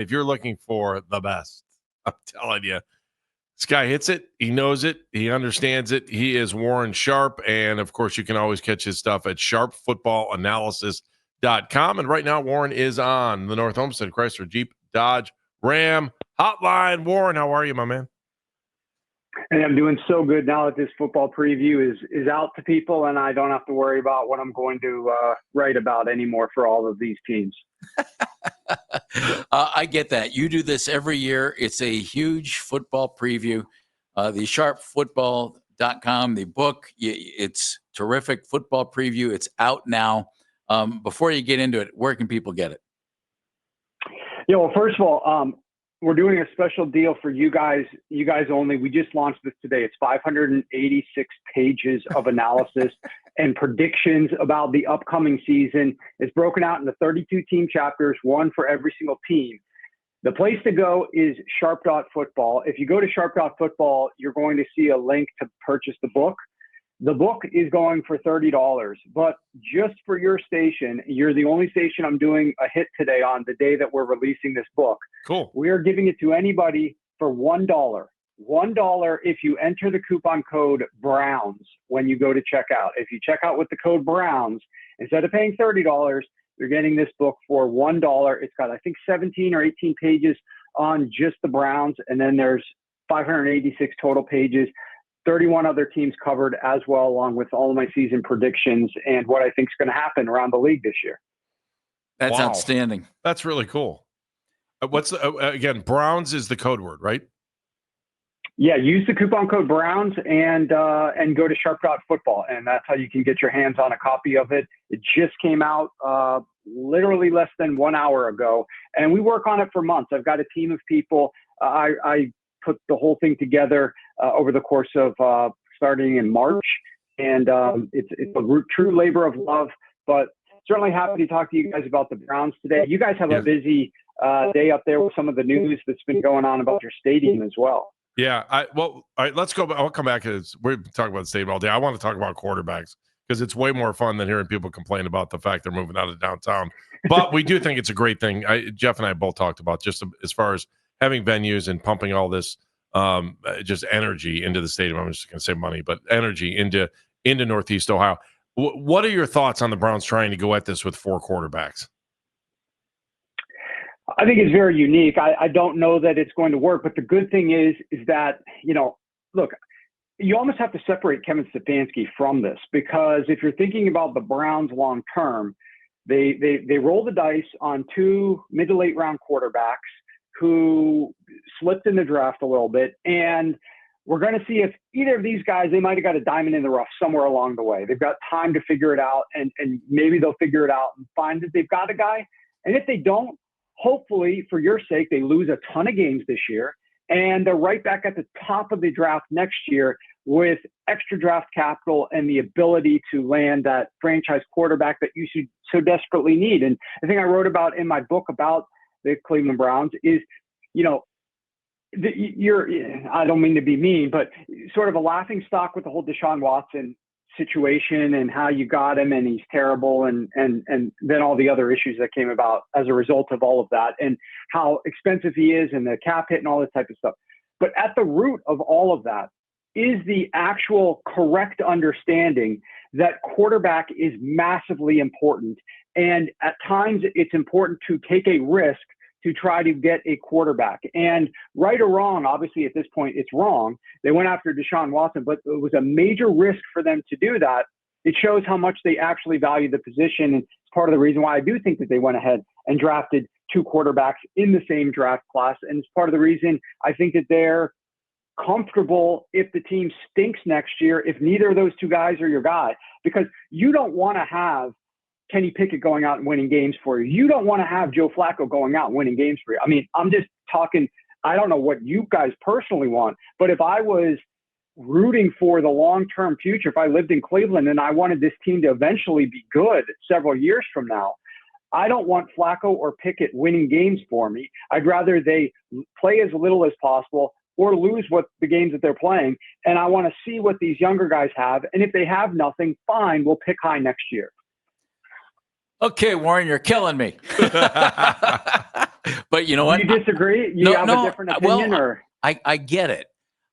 If you're looking for the best, I'm telling you, this guy hits it. He knows it. He understands it. He is Warren Sharp. And, of course, you can always catch his stuff at sharpfootballanalysis.com. And right now, Warren is on the North Homestead Chrysler Jeep Dodge Ram hotline. Warren, how are you, my man? And I'm doing so good now that this football preview is out to people, and I don't have to worry about what I'm going to write about anymore for all of these teams. I get that. You do this every year. It's a huge football preview. The sharpfootball.com, the book, it's terrific football preview. It's out now. Before you get into it, where can people get it? Yeah, well, first of all, we're doing a special deal for you guys only. We just launched this today. It's 586 pages of analysis and predictions about the upcoming season. It's broken out into 32 team chapters, one for every single team. The place to go is sharp.football. If you go to sharp.football, you're going to see a link to purchase the book. The book is going for $30, but just for your station, you're the only station I'm doing a hit today on the day that we're releasing this book. Cool. We are giving it to anybody for $1. $1 if you enter the coupon code Browns when you go to checkout. If you check out with the code Browns, instead of paying $30, you're getting this book for $1. It's got, I think, 17 or 18 pages on just the Browns, and then there's 586 total pages. 31 other teams covered as well, along with all of my season predictions and what I think is going to happen around the league this year. That's outstanding. That's really cool. What's again? Browns is the code word, right? Yeah, use the coupon code Browns and go to sharp.football, and that's how you can get your hands on a copy of it. It just came out literally less than 1 hour ago, and we work on it for months. I've got a team of people. I put the whole thing together over the course of starting in March, and it's a true labor of love, but certainly happy to talk to you guys about the Browns today. You guys have a busy day up there with some of the news that's been going on about your stadium as well. Yeah. All right, let's go. I'll come back because we're talking about the stadium all day. I want to talk about quarterbacks because it's way more fun than hearing people complain about the fact they're moving out of downtown. But we do think it's a great thing. Jeff and I both talked about just as far as having venues and pumping all this just energy into the stadium. I'm just going to say money, but energy into Northeast Ohio. What are your thoughts on the Browns trying to go at this with 4 quarterbacks? I think it's very unique. I don't know that it's going to work, but the good thing is that, look, you almost have to separate Kevin Stefanski from this, because if you're thinking about the Browns long term, they roll the dice on 2 mid to late round quarterbacks who slipped in the draft a little bit. And we're going to see if either of these guys, they might have got a diamond in the rough somewhere along the way. They've got time to figure it out, and maybe they'll figure it out and find that they've got a guy. And if they don't, hopefully for your sake, they lose a ton of games this year, and they're right back at the top of the draft next year with extra draft capital and the ability to land that franchise quarterback that you should so desperately need. And the thing I wrote about in my book about the Cleveland Browns is, I don't mean to be mean, but sort of a laughing stock with the whole Deshaun Watson situation and how you got him and he's terrible, and then all the other issues that came about as a result of all of that, and how expensive he is and the cap hit and all this type of stuff. But at the root of all of that is the actual correct understanding that quarterback is massively important. And at times it's important to take a risk to try to get a quarterback. And right or wrong, obviously at this point it's wrong. They went after Deshaun Watson, but it was a major risk for them to do that. It shows how much they actually value the position. And it's part of the reason why I do think that they went ahead and drafted 2 quarterbacks in the same draft class. And it's part of the reason I think that they're comfortable if the team stinks next year, if neither of those 2 guys are your guy, because you don't want to have Kenny Pickett going out and winning games for you. You don't want to have Joe Flacco going out and winning games for you. I mean, I'm just talking, I don't know what you guys personally want, but if I was rooting for the long-term future, if I lived in Cleveland and I wanted this team to eventually be good several years from now, I don't want Flacco or Pickett winning games for me. I'd rather they play as little as possible or lose what the games that they're playing. And I want to see what these younger guys have. And if they have nothing, fine, we'll pick high next year. Okay, Warren, you're killing me. But you know what? Do you disagree? You have a different opinion, or I get it.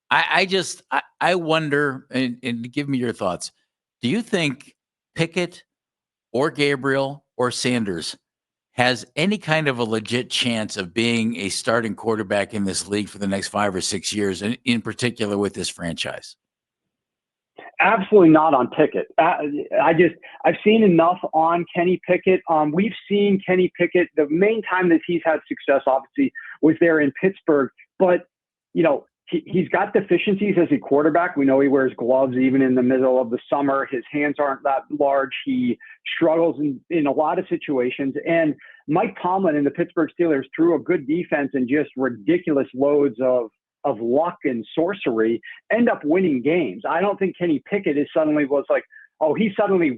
I wonder, and give me your thoughts. Do you think Pickett or Gabriel or Sanders has any kind of a legit chance of being a starting quarterback in this league for the next 5 or 6 years, and in particular with this franchise? absolutely not on Pickett. I've seen enough on Kenny Pickett. We've seen Kenny Pickett. The main time that he's had success, obviously, was there in Pittsburgh. But he's got deficiencies as a quarterback. We know he wears gloves even in the middle of the summer. His hands aren't that large. He struggles in a lot of situations. And Mike Tomlin and the Pittsburgh Steelers, threw a good defense and just ridiculous loads of luck and sorcery, end up winning games. I don't think Kenny Pickett he's suddenly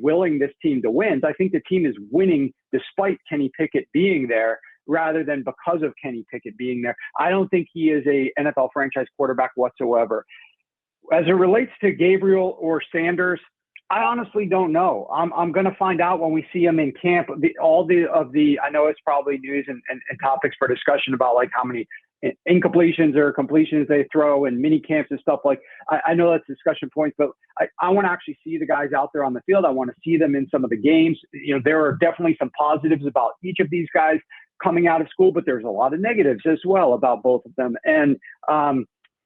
willing this team to win. I think the team is winning despite Kenny Pickett being there, rather than because of Kenny Pickett being there. I don't think he is a NFL franchise quarterback whatsoever. As it relates to Gabriel or Sanders, I honestly don't know. I'm going to find out when we see him in camp. I know it's probably news and topics for discussion about like how many incompletions or completions they throw and mini camps and stuff. Like, I know that's discussion points, but I want to actually see the guys out there on the field. I want to see them in some of the games. There are definitely some positives about each of these guys coming out of school, but there's a lot of negatives as well about both of them. And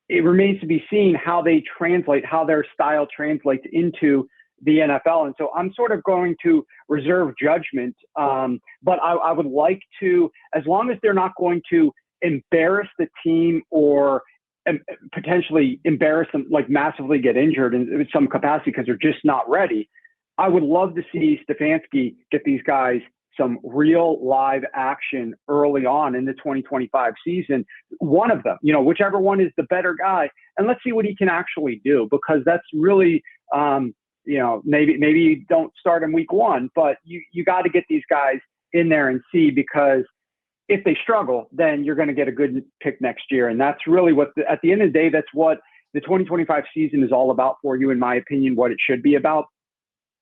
it remains to be seen how they translate, how their style translates into the NFL. And so I'm sort of going to reserve judgment. But I would like to, as long as they're not going to embarrass the team or potentially embarrass them, like massively get injured in some capacity because they're just not ready, I would love to see Stefanski get these guys some real live action early on in the 2025 season. One of them, whichever one is the better guy, and let's see what he can actually do, because that's really, maybe you don't start in week one, but you got to get these guys in there and see, because if they struggle, then you're going to get a good pick next year. And that's really at the end of the day, that's what the 2025 season is all about for you, in my opinion, what it should be about.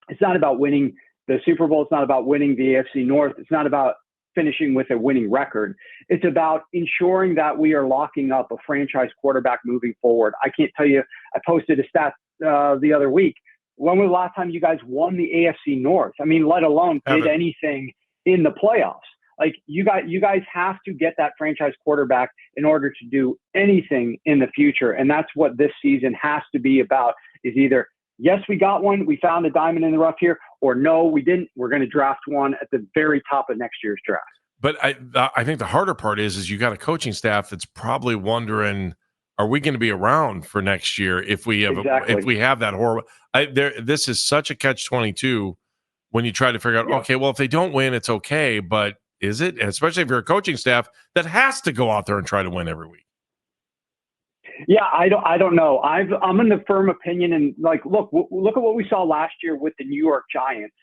It's not about winning the Super Bowl. It's not about winning the AFC North. It's not about finishing with a winning record. It's about ensuring that we are locking up a franchise quarterback moving forward. I can't tell you, I posted a stat the other week. When was the last time you guys won the AFC North? I mean, let alone did anything in the playoffs. Like, you guys have to get that franchise quarterback in order to do anything in the future. And that's what this season has to be about, is either, yes, we got one, we found a diamond in the rough here, or no, we didn't. We're going to draft one at the very top of next year's draft. But I think the harder part is you got a coaching staff that's probably wondering, are we going to be around for next year if we have if we have that horrible? This is such a catch-22 when you try to figure out, okay, well, if they don't win, it's okay, but is it? And especially if you're a coaching staff that has to go out there and try to win every week. Yeah, I don't know. I'm in the firm opinion, and like, look at what we saw last year with the New York Giants.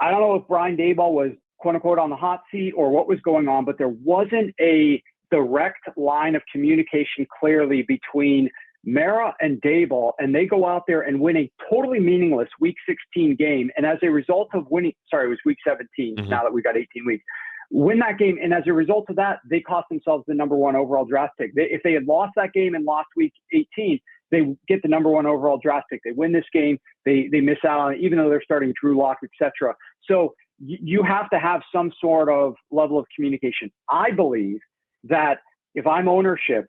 I don't know if Brian Daboll was quote unquote on the hot seat or what was going on, but there wasn't a direct line of communication clearly between Mara and Daboll, and they go out there and win a totally meaningless Week 16 game. And as a result of winning, it was Week 17. Now that we got 18 weeks. Win that game, and as a result of that, they cost themselves the number 1 overall draft pick. If they had lost that game and lost Week 18, they get the number 1 overall draft pick. They win this game, they miss out on it, even though they're starting Drew Lock, etc. So you have to have some sort of level of communication. I believe that if I'm ownership,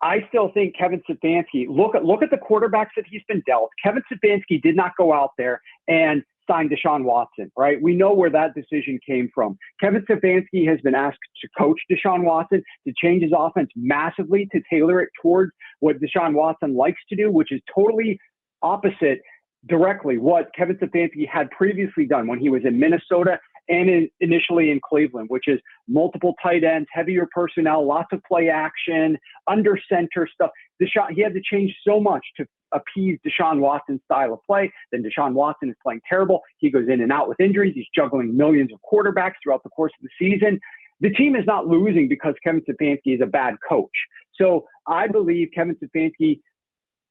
I still think Kevin Stefanski, look at the quarterbacks that he's been dealt. Kevin Stefanski did not go out there and sign Deshaun Watson, right? We know where that decision came from. Kevin Stefanski has been asked to coach Deshaun Watson, to change his offense massively, to tailor it towards what Deshaun Watson likes to do, which is totally opposite directly what Kevin Stefanski had previously done when he was in Minnesota and initially in Cleveland, which is multiple tight ends, heavier personnel, lots of play action, under center stuff. He had to change so much to appease Deshaun Watson's style of play. Then Deshaun Watson is playing terrible. He goes in and out with injuries. He's juggling millions of quarterbacks throughout the course of the season. The team is not losing because Kevin Stefanski is a bad coach. So I believe Kevin Stefanski,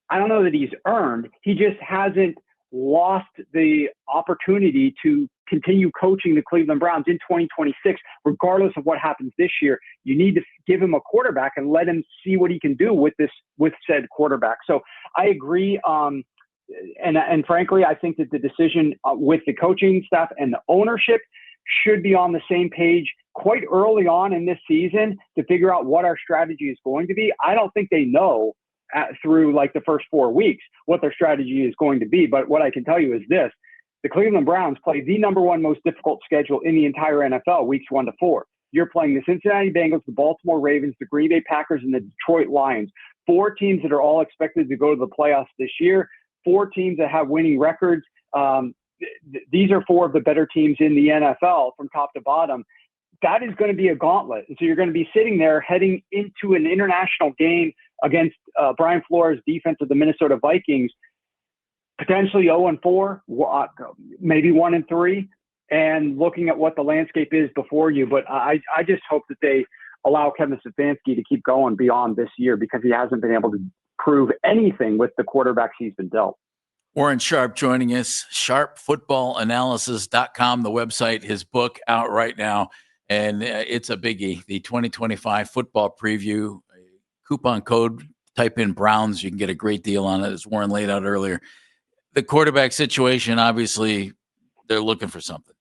I don't know that he's earned, he just hasn't lost the opportunity to continue coaching the Cleveland Browns in 2026, regardless of what happens this year. You need to give him a quarterback and let him see what he can do with said quarterback. So I agree. And frankly, I think that the decision with the coaching staff and the ownership should be on the same page quite early on in this season to figure out what our strategy is going to be. I don't think they know through like the first 4 weeks what their strategy is going to be. But what I can tell you is this: the Cleveland Browns play the number one most difficult schedule in the entire NFL, weeks 1 to 4. You're playing the Cincinnati Bengals, the Baltimore Ravens, the Green Bay Packers, and the Detroit Lions. 4 teams that are all expected to go to the playoffs this year. 4 teams that have winning records. These are 4 of the better teams in the NFL from top to bottom. That is going to be a gauntlet. And so you're going to be sitting there heading into an international game against Brian Flores' defense of the Minnesota Vikings, potentially 0-4, maybe 1-3, and looking at what the landscape is before you. But I just hope that they allow Kevin Stefanski to keep going beyond this year, because he hasn't been able to prove anything with the quarterbacks he's been dealt. Warren Sharp joining us, sharpfootballanalysis.com, the website, his book out right now. And it's a biggie, the 2025 football preview. Coupon code, type in Browns. You can get a great deal on it, as Warren laid out earlier. The quarterback situation, obviously, they're looking for something.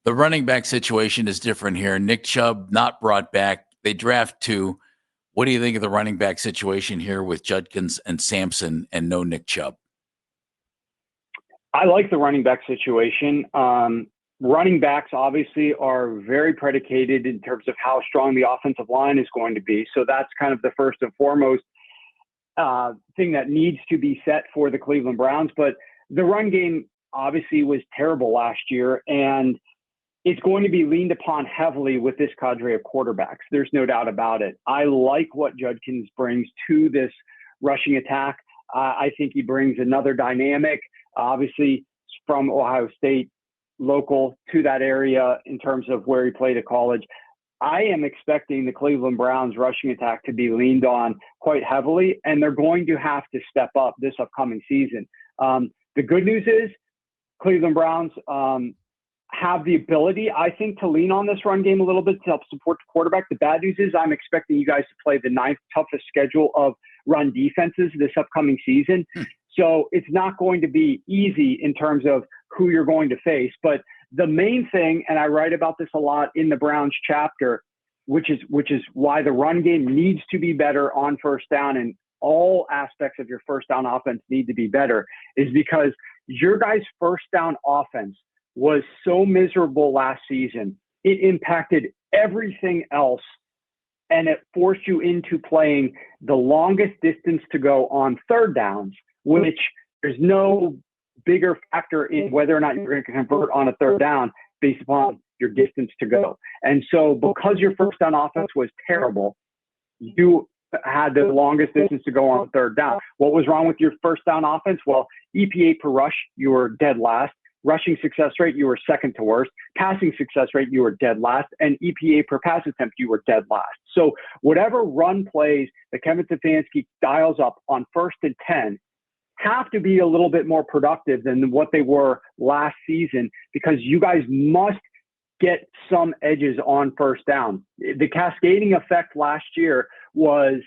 The running back situation is different here. Nick Chubb not brought back. They draft 2. What do you think of the running back situation here with Judkins and Sampson and no Nick Chubb? I like the running back situation. Running backs obviously are very predicated in terms of how strong the offensive line is going to be. So that's kind of the first and foremost thing that needs to be set for the Cleveland Browns. But the run game obviously was terrible last year, and it's going to be leaned upon heavily with this cadre of quarterbacks. There's no doubt about it. I like what Judkins brings to this rushing attack. I think he brings another dynamic, obviously from Ohio State, local to that area in terms of where he played at college. I am expecting the Cleveland Browns rushing attack to be leaned on quite heavily, and they're going to have to step up this upcoming season. The good news is Cleveland Browns have the ability, I think, to lean on this run game a little bit to help support the quarterback. The bad news is I'm expecting you guys to play the 9th toughest schedule of run defenses this upcoming season. So it's not going to be easy in terms of who you're going to face. But the main thing, and I write about this a lot in the Browns chapter, which is why the run game needs to be better on first down, and all aspects of your first down offense need to be better, is because your guys' first down offense was so miserable last season. It impacted everything else, and it forced you into playing the longest distance to go on third downs, which there's no bigger factor in whether or not you're going to convert on a third down based upon your distance to go. And so because your first down offense was terrible, you had the longest distance to go on third down. What was wrong with your first down offense? Well, EPA per rush, you were dead last. Rushing success rate, you were second to worst. Passing success rate, you were dead last. And EPA per pass attempt, you were dead last. So whatever run plays that Kevin Stefanski dials up on 1st and 10 have to be a little bit more productive than what they were last season, because you guys must get some edges on first down. The cascading effect last year was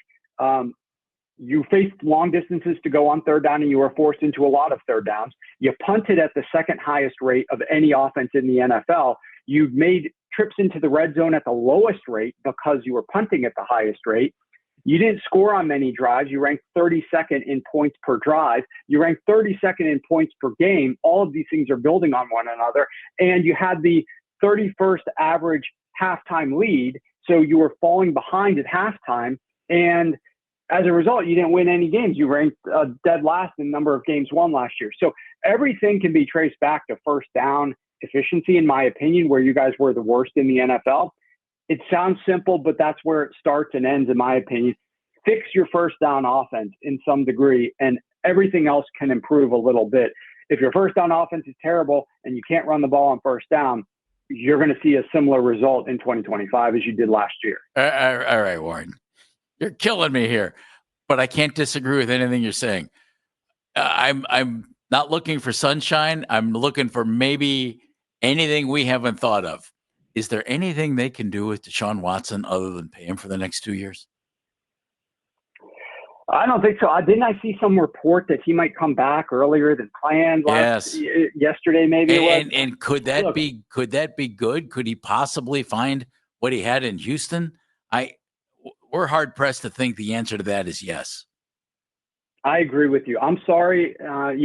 you faced long distances to go on third down, and you were forced into a lot of third downs. You punted at the 2nd highest rate of any offense in the NFL. You made trips into the red zone at the lowest rate because you were punting at the highest rate. You didn't score on many drives. You ranked 32nd in points per drive. You ranked 32nd in points per game. All of these things are building on one another. And you had the 31st average halftime lead. So you were falling behind at halftime. And as a result, you didn't win any games. You ranked dead last in number of games won last year. So everything can be traced back to first down efficiency, in my opinion, where you guys were the worst in the NFL. It sounds simple, but that's where it starts and ends, in my opinion. Fix your first down offense in some degree, and everything else can improve a little bit. If your first down offense is terrible and you can't run the ball on first down, you're going to see a similar result in 2025 as you did last year. All right, Warren. You're killing me here, but I can't disagree with anything you're saying. I'm not looking for sunshine. I'm looking for maybe anything we haven't thought of. Is there anything they can do with Deshaun Watson other than pay him for the next 2 years? I don't think so. Didn't I see some report that he might come back earlier than planned? Yesterday, maybe it was. And could that be good? Could he possibly find what he had in Houston? We're hard pressed to think the answer to that is yes. I agree with you. I'm sorry. I'm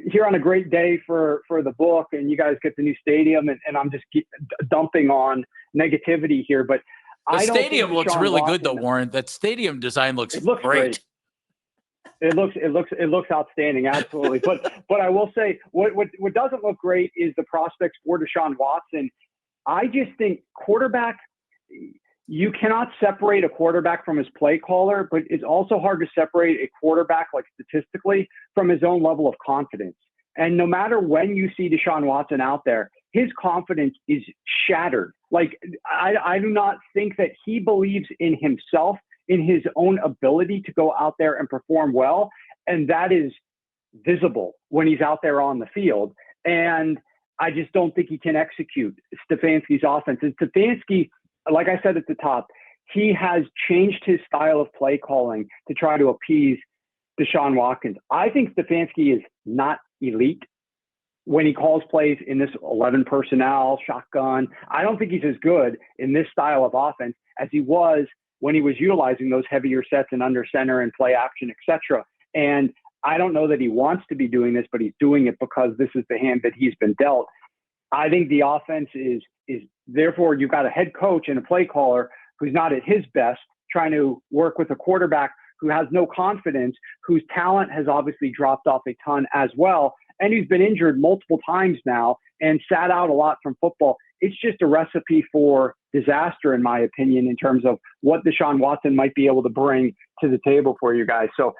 here on a great day for the book, and you guys get the new stadium, and I'm just dumping on negativity here. But the stadium looks really good, though, Warren. That stadium design looks great. It looks outstanding, absolutely. But I will say what doesn't look great is the prospects for Deshaun Watson. I just think quarterback. You cannot separate a quarterback from his play caller, but it's also hard to separate a quarterback, like statistically, from his own level of confidence. And no matter when you see Deshaun Watson out there, his confidence is shattered. Like, I do not think that he believes in himself, in his own ability to go out there and perform well. And that is visible when he's out there on the field. And I just don't think he can execute Stefanski's offense. And Stefanski, like I said at the top, he has changed his style of play calling to try to appease Deshaun Watkins. I think Stefanski is not elite when he calls plays in this 11 personnel shotgun. I don't think he's as good in this style of offense as he was when he was utilizing those heavier sets and under center and play action, etc. And I don't know that he wants to be doing this, but he's doing it because this is the hand that he's been dealt. I think the offense is therefore you've got a head coach and a play caller who's not at his best, trying to work with a quarterback who has no confidence, whose talent has obviously dropped off a ton as well, and who's been injured multiple times now and sat out a lot from football. It's just a recipe for disaster, in my opinion, in terms of what Deshaun Watson might be able to bring to the table for you guys. So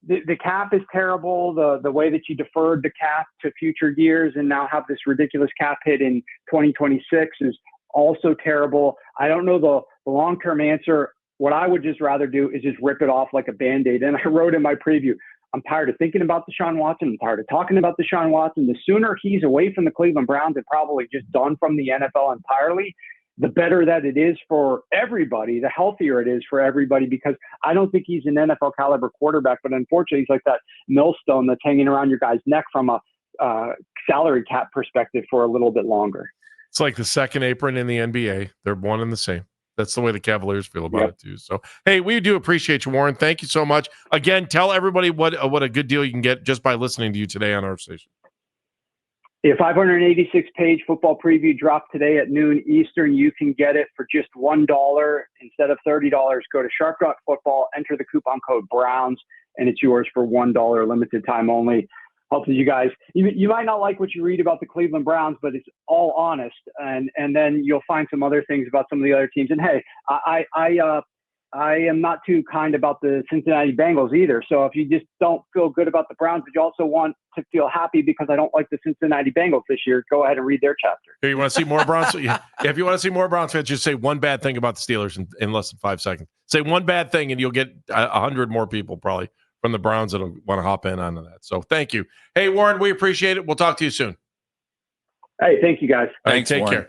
the cap is terrible. The way that you deferred the cap to future years and now have this ridiculous cap hit in 2026 is also terrible. I don't know the long-term answer. What I would just rather do is just rip it off like a Band-Aid. And I wrote in my preview, I'm tired of thinking about Deshaun Watson. I'm tired of talking about Deshaun Watson. The sooner he's away from the Cleveland Browns and probably just done from the NFL entirely, the better that it is for everybody, the healthier it is for everybody, because I don't think he's an NFL caliber quarterback, but unfortunately he's like that millstone that's hanging around your guy's neck from a salary cap perspective for a little bit longer. It's like the second apron in the NBA. They're one and the same. That's the way the Cavaliers feel about it too. So, hey, we do appreciate you, Warren. Thank you so much. Again, tell everybody what a good deal you can get just by listening to you today on our station. The 586-page football preview dropped today at noon Eastern. You can get it for just $1 instead of $30. Go to Sharp.Football, enter the coupon code Browns, and it's yours for $1, limited time only. Hopefully you guys, you might not like what you read about the Cleveland Browns, but it's all honest. And then you'll find some other things about some of the other teams. And hey, I am not too kind about the Cincinnati Bengals either. So if you just don't feel good about the Browns, but you also want to feel happy because I don't like the Cincinnati Bengals this year, go ahead and read their chapter. Here, you want to see more Browns? If you want to see more Browns fans, just say one bad thing about the Steelers in less than 5 seconds. Say one bad thing, and you'll get 100 more people probably from the Browns that'll want to hop in onto that. So thank you. Hey, Warren, we appreciate it. We'll talk to you soon. Hey, thank you, guys. All right, take care.